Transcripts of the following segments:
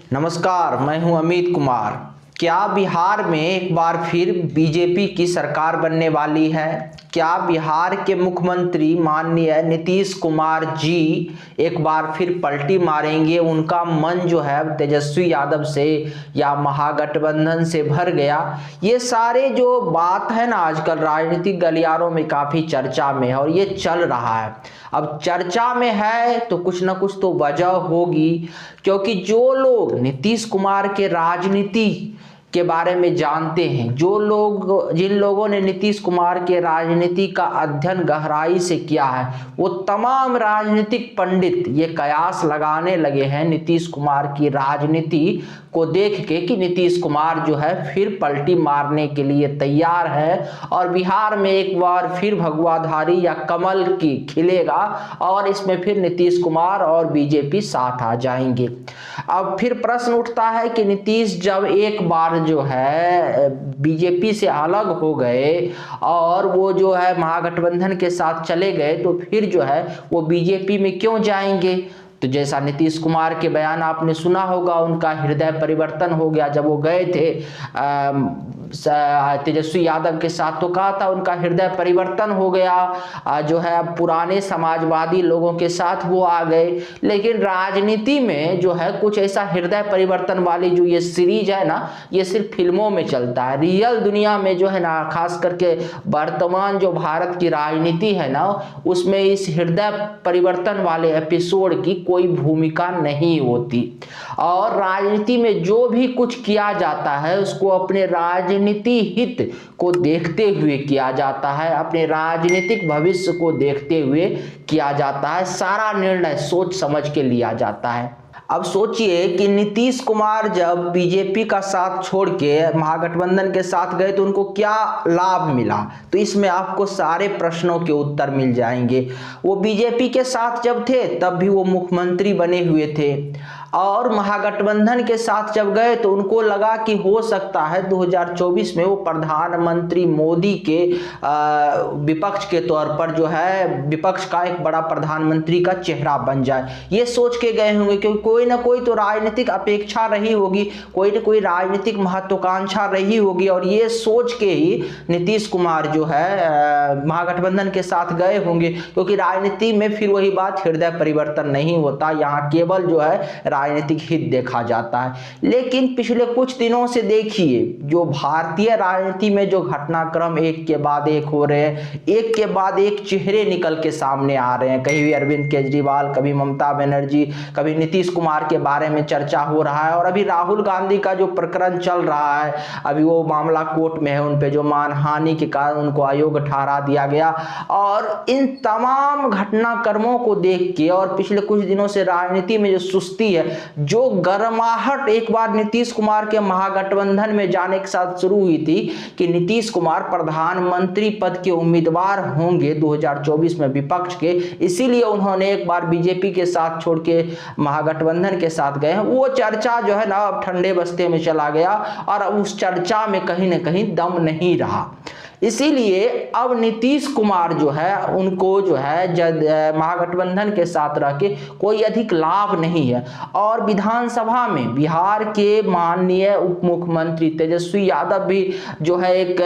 नमस्कार, मैं हूं अमित कुमार। क्या बिहार में एक बार फिर बीजेपी की सरकार बनने वाली है? क्या बिहार के मुख्यमंत्री माननीय नीतीश कुमार जी एक बार फिर पलटी मारेंगे? उनका मन जो है तेजस्वी यादव से या महागठबंधन से भर गया? ये सारे जो बात है ना, आजकल राजनीतिक गलियारों में काफी चर्चा में है और ये चल रहा है। अब चर्चा में है तो कुछ ना कुछ तो वजह होगी, क्योंकि जो लोग नीतीश कुमार के राजनीति के बारे में जानते हैं, जिन लोगों ने नीतीश कुमार के राजनीति का अध्ययन गहराई से किया है, वो तमाम राजनीतिक पंडित ये कयास लगाने लगे हैं नीतीश कुमार की राजनीति को देख के कि नीतीश कुमार जो है फिर पलटी मारने के लिए तैयार है और बिहार में एक बार फिर भगवाधारी या कमल की खिलेगा और इसमें फिर नीतीश कुमार और बीजेपी साथ आ जाएंगे। अब फिर प्रश्न उठता है कि नीतीश जब एक बार जो है बीजेपी से अलग हो गए और वो जो है महागठबंधन के साथ चले गए, तो फिर जो है वो बीजेपी में क्यों जाएंगे? तो जैसा नीतीश कुमार के बयान आपने सुना होगा, उनका हृदय परिवर्तन हो गया जब वो गए थे तेजस्वी यादव के साथ, तो कहा था उनका हृदय परिवर्तन हो गया, जो है पुराने समाजवादी लोगों के साथ वो आ गए। लेकिन राजनीति में जो है कुछ ऐसा हृदय परिवर्तन वाली जो ये सीरीज है ना, ये सिर्फ फिल्मों में चलता है। रियल दुनिया में जो है ना, खास करके वर्तमान जो भारत की राजनीति है ना, उसमें इस हृदय परिवर्तन वाले एपिसोड की कोई भूमिका नहीं होती। और राजनीति में जो भी कुछ किया जाता है उसको अपने राजनीति हित को देखते हुए किया जाता है, अपने राजनीतिक भविष्य को देखते हुए किया जाता है। सारा निर्णय सोच समझ के लिया जाता है। अब सोचिए कि नीतीश कुमार जब बीजेपी का साथ छोड़ के महागठबंधन के साथ गए तो उनको क्या लाभ मिला, तो इसमें आपको सारे प्रश्नों के उत्तर मिल जाएंगे। वो बीजेपी के साथ जब थे तब भी वो मुख्यमंत्री बने हुए थे और महागठबंधन के साथ जब गए तो उनको लगा कि हो सकता है 2024 में वो प्रधानमंत्री मोदी के विपक्ष के तौर पर जो है विपक्ष का एक बड़ा प्रधानमंत्री का चेहरा बन जाए। ये सोच के गए होंगे, क्योंकि कोई ना कोई तो राजनीतिक अपेक्षा रही होगी, कोई ना कोई राजनीतिक महत्वाकांक्षा रही होगी और ये सोच के ही नीतीश कुमार जो है महागठबंधन के साथ गए होंगे। क्योंकि राजनीति में फिर वही बात, हृदय परिवर्तन नहीं होता, यहाँ केवल जो है राजनीतिक हित देखा जाता है। लेकिन पिछले कुछ दिनों से देखिए जो भारतीय राजनीति में जो घटनाक्रम एक के बाद एक हो रहे हैं, एक के बाद एक चेहरे निकल के सामने आ रहे हैं। कहीं भी अरविंद केजरीवाल, कभी ममता बनर्जी, कभी नीतीश कुमार के बारे में चर्चा हो रहा है और अभी राहुल गांधी का जो प्रकरण चल रहा है, अभी वो मामला कोर्ट में है, उन पे जो मानहानि के कारण उनको आयोग ठहरा दिया गया। और इन तमाम घटनाक्रमों को देख के और पिछले कुछ दिनों से राजनीति में जो सुस्ती है, जो गर्माहट एक बार नीतीश कुमार के महागठबंधन में जाने के साथ शुरू हुई थी कि नीतीश कुमार प्रधानमंत्री पद के उम्मीदवार होंगे 2024 में विपक्ष के, इसीलिए उन्होंने एक बार बीजेपी के साथ छोड़ के महागठबंधन के साथ गए हैं, वो चर्चा जो है ना अब ठंडे बस्ते में चला गया और उस चर्चा में कहीं ना कहीं दम नहीं रहा। इसीलिए अब नीतीश कुमार जो है उनको जो है महागठबंधन के साथ रह के कोई अधिक लाभ नहीं है। और विधानसभा में बिहार के माननीय उप मुख्यमंत्री तेजस्वी यादव भी जो है एक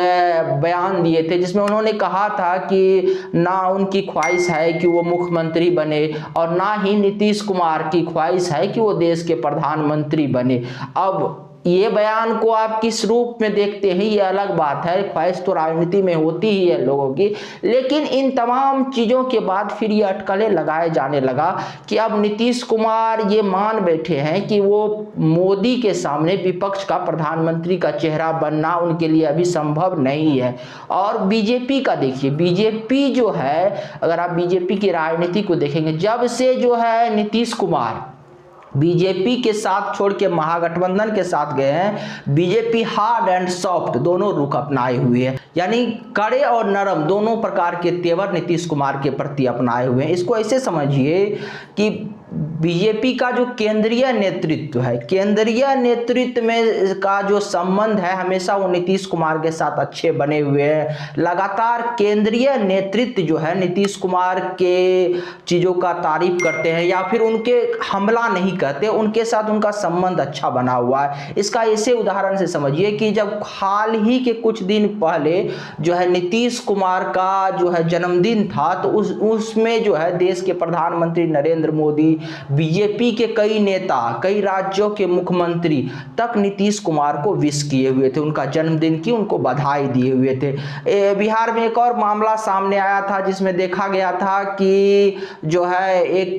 बयान दिए थे, जिसमें उन्होंने कहा था कि ना उनकी ख्वाहिश है कि वो मुख्यमंत्री बने और ना ही नीतीश कुमार की ख्वाहिश है कि वो देश के प्रधानमंत्री बने। अब ये बयान को आप किस रूप में देखते हैं ये अलग बात है, ख्वाहिश तो राजनीति में होती ही है लोगों की। लेकिन इन तमाम चीजों के बाद फिर ये अटकलें लगाए जाने लगा कि अब नीतीश कुमार ये मान बैठे हैं कि वो मोदी के सामने विपक्ष का प्रधानमंत्री का चेहरा बनना उनके लिए अभी संभव नहीं है। और बीजेपी का देखिए, बीजेपी जो है, अगर आप बीजेपी की राजनीति को देखेंगे, जब से जो है नीतीश कुमार बीजेपी के साथ छोड़ के महागठबंधन के साथ गए हैं, बीजेपी हार्ड एंड सॉफ्ट दोनों रुख अपनाए हुए है, यानी कड़े और नरम दोनों प्रकार के तेवर नीतीश कुमार के प्रति अपनाए हुए हैं। इसको ऐसे समझिए कि बीजेपी का जो केंद्रीय नेतृत्व है, केंद्रीय नेतृत्व में का जो संबंध है हमेशा वो नीतीश कुमार के साथ अच्छे बने हुए हैं। लगातार केंद्रीय नेतृत्व जो है नीतीश कुमार के चीज़ों का तारीफ करते हैं या फिर उनके हमला नहीं करते, उनके साथ उनका संबंध अच्छा बना हुआ है। इसका ऐसे उदाहरण से समझिए कि जब हाल ही के कुछ दिन पहले जो है नीतीश कुमार का जो है जन्मदिन था, तो उसमें जो है देश के प्रधानमंत्री नरेंद्र मोदी, बीजेपी के कई नेता, कई राज्यों के मुख्यमंत्री तक नीतीश कुमार को विश किए हुए थे, उनका जन्मदिन की उनको बधाई दिए हुए थे। बिहार में एक और मामला सामने आया था जिसमें देखा गया था कि जो है एक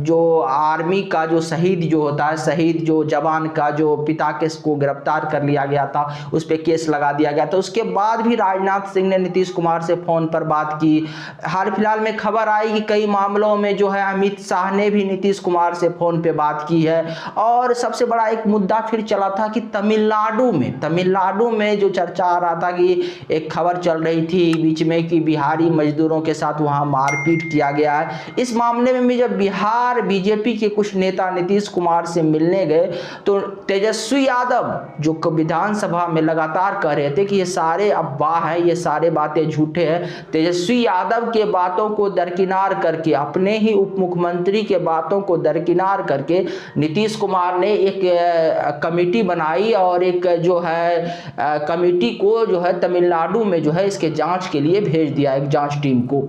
जो आर्मी का जो शहीद जो होता है, शहीद जो जवान का जो पिता के को गिरफ्तार कर लिया गया था, उस पर केस लगा दिया गया था। उसके बाद भी राजनाथ सिंह ने नीतीश कुमार से फोन पर बात की। हाल फिलहाल में खबर आई कि कई मामलों में जो है अमित शाह ने भी नीतीश कुमार से फोन पे बात की है। और सबसे बड़ा एक मुद्दा फिर चला था कि तमिलनाडु में जो चर्चा आ रहा था कि एक खबर चल रही थी बीच में कि बिहारी मजदूरों के साथ वहां मारपीट किया गया है। इस मामले में भी जब बिहार बीजेपी के कुछ नेता नीतीश कुमार से मिलने गए तो तेजस्वी यादव जो विधानसभा में लगातार कह रहे थे कि ये सारे अफवाह हैं, ये सारे बातें झूठे हैं, तेजस्वी यादव के बातों को दरकिनार करके, अपने ही उप मुख्यमंत्री के बातों को दरकिनार करके नीतीश कुमार ने एक कमेटी बनाई और एक जो है कमेटी को जो है तमिलनाडु में जो है इसके जांच के लिए भेज दिया, एक जांच टीम को।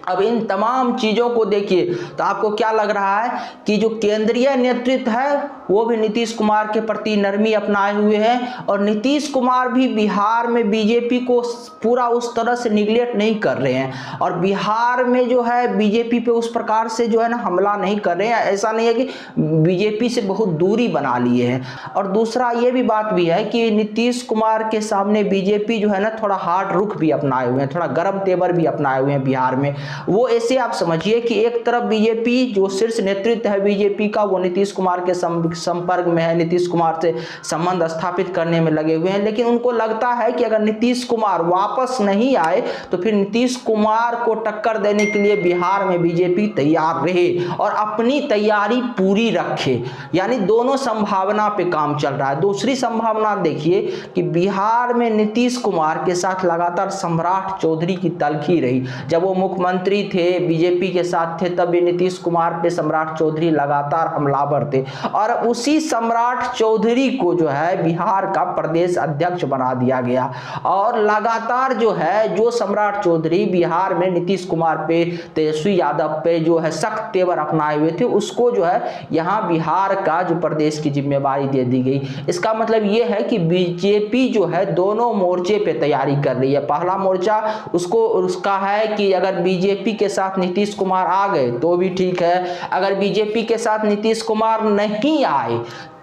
अब इन तमाम चीज़ों को देखिए तो आपको क्या लग रहा है कि जो केंद्रीय नेतृत्व है वो भी नीतीश कुमार के प्रति नरमी अपनाए हुए हैं और नीतीश कुमार भी बिहार में बीजेपी को पूरा उस तरह से निगलेक्ट नहीं कर रहे हैं और बिहार में जो है बीजेपी पे उस प्रकार से जो है ना हमला नहीं कर रहे हैं। ऐसा नहीं है कि बीजेपी से बहुत दूरी बना लिए हैं। और दूसरा ये भी बात भी है कि नीतीश कुमार के सामने बीजेपी जो है ना थोड़ा हार्ड रुख भी अपनाए हुए हैं, थोड़ा गर्म तेवर भी अपनाए हुए हैं बिहार में। वो ऐसे आप समझिए कि एक तरफ बीजेपी जो शीर्ष नेतृत्व है बीजेपी का वो नीतीश कुमार के संपर्क में है, नीतीश कुमार से संबंध स्थापित करने में लगे हुए हैं, लेकिन उनको लगता है कि अगर नीतीश कुमार वापस नहीं आए तो फिर नीतीश कुमार को टक्कर देने के लिए बिहार में बीजेपी तैयार रहे और अपनी तैयारी पूरी रखे। यानी दोनों संभावना पे काम चल रहा है। दूसरी संभावना देखिए कि बिहार में नीतीश कुमार के साथ लगातार सम्राट चौधरी की तलखी रही। जब वो मुख्यमंत्री थे बीजेपी के साथ थे तब भी नीतीश कुमार पे सम्राट चौधरी लगातार हमलावर थे और उसी सम्राट चौधरी को जो है बिहार का प्रदेश अध्यक्ष बना दिया गया और लगातार जो है जो सम्राट चौधरी बिहार में नीतीश कुमार पे, तेजस्वी यादव पे जो है सख्त तेवर अपनाए हुए थे, उसको जो है यहाँ बिहार का जो प्रदेश की जिम्मेवारी दे दी गई। इसका मतलब ये है कि बीजेपी जो है दोनों मोर्चे पे तैयारी कर रही है। पहला मोर्चा उसका है कि अगर बीजेपी के साथ नीतीश कुमार आ गए तो भी ठीक है, अगर बीजेपी के साथ नीतीश कुमार नहीं आए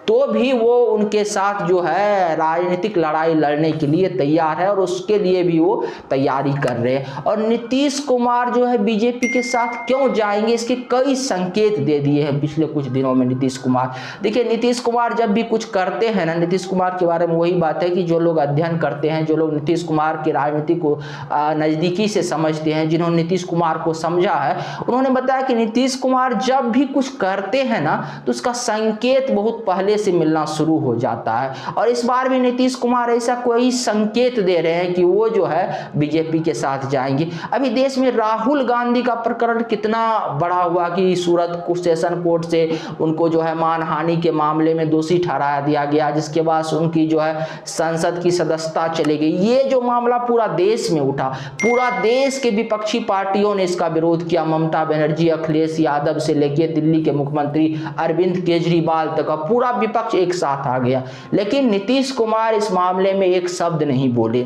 तो भी वो उनके साथ जो है राजनीतिक लड़ाई लड़ने के लिए तैयार है और उसके लिए भी वो तैयारी कर रहे हैं। और नीतीश कुमार जो है बीजेपी के साथ क्यों जाएंगे इसके कई संकेत दे दिए हैं पिछले कुछ दिनों में नीतीश कुमार। देखिए नीतीश कुमार जब भी कुछ करते हैं ना, नीतीश कुमार के बारे में वही बात है कि जो लोग अध्ययन करते हैं, जो लोग नीतीश कुमार की राजनीति को नज़दीकी से समझते हैं, जिन्होंने नीतीश कुमार को समझा है, उन्होंने बताया कि नीतीश कुमार जब भी कुछ करते हैं ना तो उसका संकेत बहुत पहले से मिलना शुरू हो जाता है। और इस बार भी नीतीश कुमार ऐसा कोई संकेत दे रहे हैं कि वो जो है बीजेपी के साथ जाएंगे। अभी देश में राहुल गांधी का प्रकरण कितना बड़ा हुआ कि सूरत सेशन कोर्ट से उनको जो है मानहानि के मामले में दोषी ठहरा दिया गया, जिसके बाद उनकी जो है संसद की सदस्यता चली गई। ये जो मामला पूरा देश में उठा, पूरा देश के विपक्षी पार्टियों ने इसका विरोध किया। ममता बनर्जी, अखिलेश यादव से लेकर दिल्ली के मुख्यमंत्री अरविंद केजरीवाल तक पूरा विपक्ष एक साथ आ गया, लेकिन नीतीश कुमार इस मामले में एक शब्द नहीं बोले।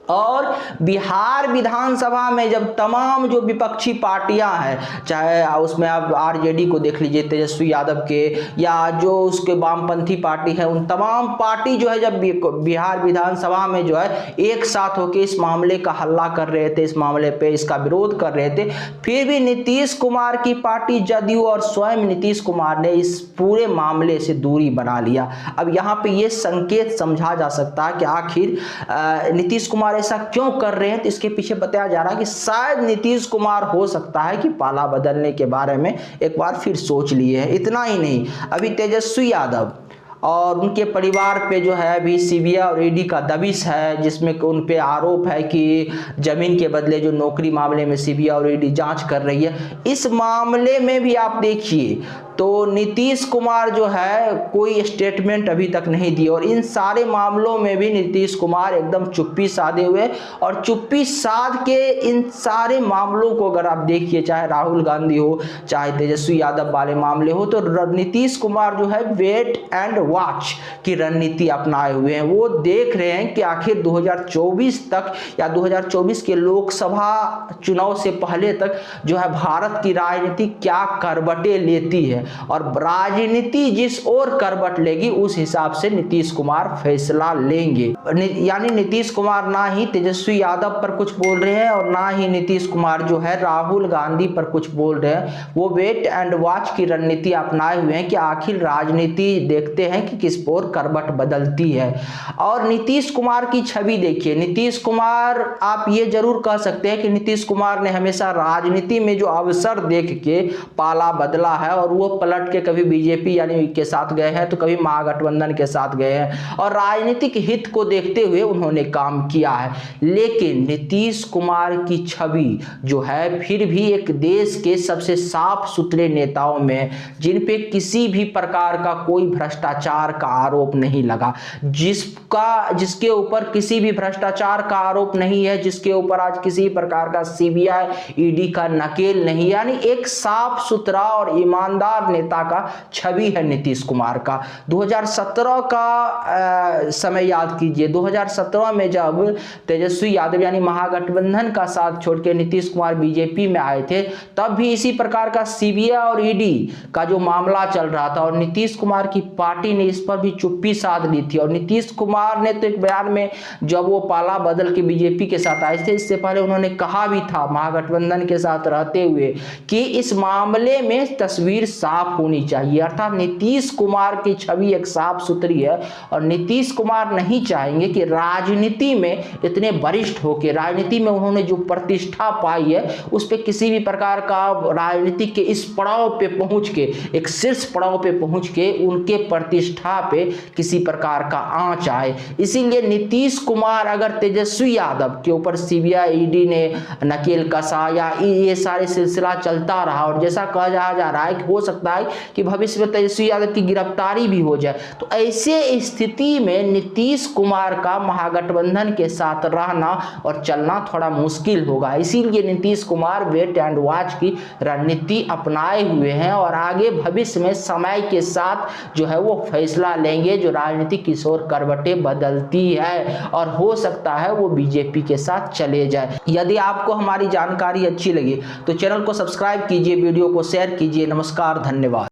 और बिहार विधानसभा में जब तमाम जो विपक्षी पार्टियां हैं, चाहे उसमें आप आरजेडी को देख लीजिए तेजस्वी यादव के, या जो उसके वामपंथी पार्टी है, उन तमाम पार्टी जो है जब बिहार विधानसभा में जो है एक साथ होकर इस मामले का हल्ला कर रहे थे, इस मामले पे इसका विरोध कर रहे थे, फिर भी नीतीश कुमार की पार्टी जदयू और स्वयं नीतीश कुमार ने इस पूरे मामले से दूरी बना लिया। अब यहाँ पे ये संकेत समझा जा सकता है कि आखिर नीतीश कुमार ऐसा क्यों कर रहे हैं, तो इसके पीछे बताया जा रहा है कि शायद नीतीश कुमार हो सकता है कि पाला बदलने के बारे में एक बार फिर सोच लिए हैं। इतना ही नहीं, अभी तेजस्वी यादव और उनके परिवार पे जो है अभी सीबीआई और ईडी का दबिश है, जिसमें उन पे आरोप है कि जमीन के बदले जो नौकरी मामले में सीबीआई और ईडी जांच कर रही है। इस मामले में भी आप देखिए तो नीतीश कुमार जो है कोई स्टेटमेंट अभी तक नहीं दिए, और इन सारे मामलों में भी नीतीश कुमार एकदम चुप्पी साधे हुए, और चुप्पी साध के इन सारे मामलों को अगर आप देखिए, चाहे राहुल गांधी हो, चाहे तेजस्वी यादव वाले मामले हो, तो नीतीश कुमार जो है वेट एंड वॉच की रणनीति अपनाए हुए हैं। वो देख रहे हैं कि आखिर 2024 तक या 2024 के लोकसभा चुनाव से पहले तक जो है भारत की राजनीति क्या करवटें लेती है, और राजनीति जिस ओर करवट लेगी उस हिसाब से नीतीश कुमार फैसला लेंगे। यानी नीतीश कुमार ना ही तेजस्वी यादव पर कुछ बोल रहे हैं और ना ही नीतीश कुमार जो है राहुल गांधी पर कुछ बोल रहे हैं। वो वेट एंड वॉच की रणनीति अपनाए हुए हैं कि आखिर राजनीति देखते हैं कि किस ओर करवट बदलती है। और नीतीश कुमार की छवि देखिए, नीतीश कुमार, आप ये जरूर कह सकते हैं कि नीतीश कुमार ने हमेशा राजनीति में जो अवसर देख के पाला बदला है, और वो पलट के कभी बीजेपी यानी के साथ गए हैं तो कभी महागठबंधन के साथ गए हैं, और राजनीतिक हित को देखते हुए उन्होंने काम किया है। लेकिन नीतीश कुमार की छवि जो है फिर भी एक देश के सबसे साफ सुथरे नेताओं में, जिन पे किसी भी प्रकार का कोई भ्रष्टाचार का आरोप नहीं लगा, जिसके ऊपर किसी भी भ्रष्टाचार का आरोप नहीं है, जिसके ऊपर आज किसी प्रकार का सीबीआई ईडी का नकेल नहीं, यानी एक साफ सुथरा और ईमानदार नेता का छवि है नीतीश कुमार का। 2017 का समय याद कीजिए, 2017 में जब तेजस्वी यादव यानी महागठबंधन का साथ छोड़ के नीतीश कुमार बीजेपी में आए थे, तब भी इसी प्रकार का सीबीआई और ईडी का जो मामला चल रहा था, और नीतीश कुमार की पार्टी ने इस पर भी चुप्पी साध ली थी। और नीतीश कुमार ने तो एक बयान में, जब वो पाला बदल के बीजेपी के साथ आए थे, इससे पहले उन्होंने कहा भी था महागठबंधन के साथ रहते हुए कि इस मामले में तस्वीर साफ होनी चाहिए। अर्थात नीतीश कुमार की छवि एक साफ सुथरी है, और नीतीश कुमार नहीं चाहेंगे कि राजनीति में इतने वरिष्ठ होकर, राजनीति में उन्होंने जो प्रतिष्ठा पाई है उस पे किसी भी प्रकार का राजनीति के इस पड़ाव पे पहुंच के, एक शीर्ष पड़ाव पे पहुंच के उनके प्रतिष्ठा पे किसी प्रकार का आंच आए। इसीलिए नीतीश कुमार अगर तेजस्वी यादव के ऊपर सीबीआई ईडी ने नकेल कसा या ये सारे सिलसिला चलता रहा, और जैसा कहा जा रहा है कि हो सकता है कि भविष्य में तेजस्वी यादव की गिरफ्तारी भी हो जाए, तो ऐसे स्थिति में नीतीश कुमार का महागठबंधन के साथ रहना और चलना थोड़ा मुश्किल होगा। इसीलिए Nitish Kumar wait and watch की रणनीति अपनाए हुए हैं, और आगे भविष्य में समय के साथ जो है वो फैसला लेंगे जो राजनीति किशोर करवटें बदलती है, और हो सकता है वो बीजेपी के साथ चले जाए। यदि आपको हमारी जानकारी अच्छी लगी तो चैनल को सब्सक्राइब कीजिए, वीडियो को शेयर कीजिए। नमस्कार, धन्यवाद।